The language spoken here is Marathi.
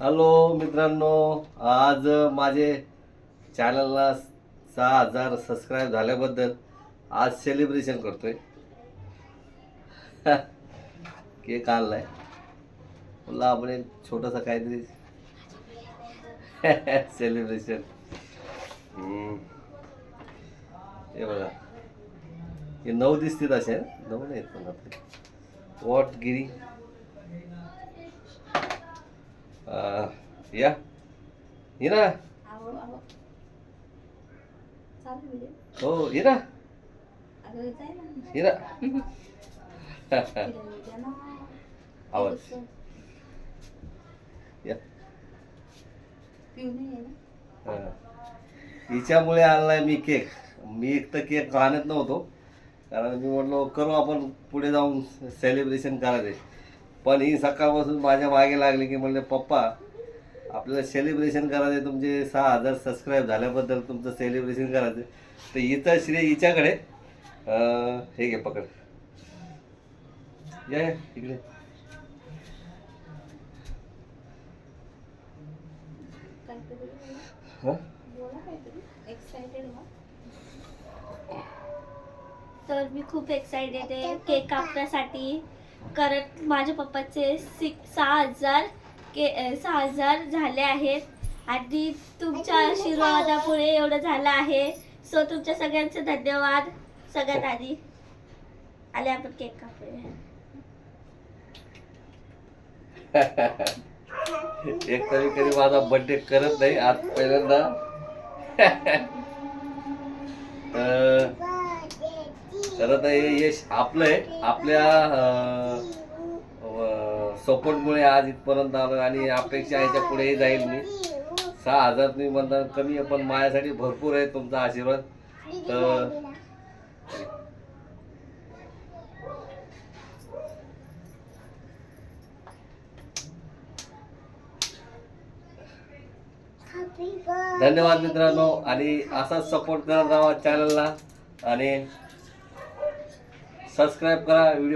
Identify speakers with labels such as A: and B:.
A: हॅलो मित्रांनो, आज माझे चॅनलला 6,000 सबस्क्राईब झाल्याबद्दल आज सेलिब्रेशन करतोय. केक आणलाय, मला आपण एक छोटंसं काहीतरी सेलिब्रेशन. हे बघा, हे 9 दिसतील असे, 9 नाहीत पण आपले वॉटगिरी. या हिरा, हो हिरा हिरा. आवाज या. हिच्यामुळे आणलाय मी केक. मी एक तर केक आणत नव्हतो, कारण मी म्हटलो करू आपण पुढे जाऊन सेलिब्रेशन करायचे. पण ही सकाळपासून माझ्या मागे लागली की म्हणले पप्पा आपल्याला सेलिब्रेशन करायचे, तुमचे 6,000 सबस्क्राईब झाल्याबद्दल तुमचं सेलिब्रेशन करायचं. तर इथं श्रेय हिच्याकडे. हे घे पकड, या इकडे.
B: तर मी खूप एक्साइटेड आहे केक कापण्यासाठी. कारण माझ्या पप्पाचे 6,000 झाले आहेत आणि तुमच्या आशीर्वादामुळे एवढं झालं आहे. सो तुमच्या सगळ्यांचे धन्यवाद. सगळ्यात आधी आले आपण केक कापूया.
A: एक तरी कधी माझा बर्थडे करत नाही, आज पहिल्यांदा. खरं तर हे यश आपलं आहे, आपल्या सपोर्टमुळे आज इथपर्यंत आलो आणि अपेक्षा ह्याच्या पुढेही जाईल. मी 6,000 तुम्ही म्हणता कमी आहे, पण माझ्यासाठी भरपूर आहे तुमचा आशीर्वाद. तर धन्यवाद मित्रांनो, आणि असाच सपोर्ट करत राहा चॅनलला आणि सबस्क्राईब करा व्हिडिओ.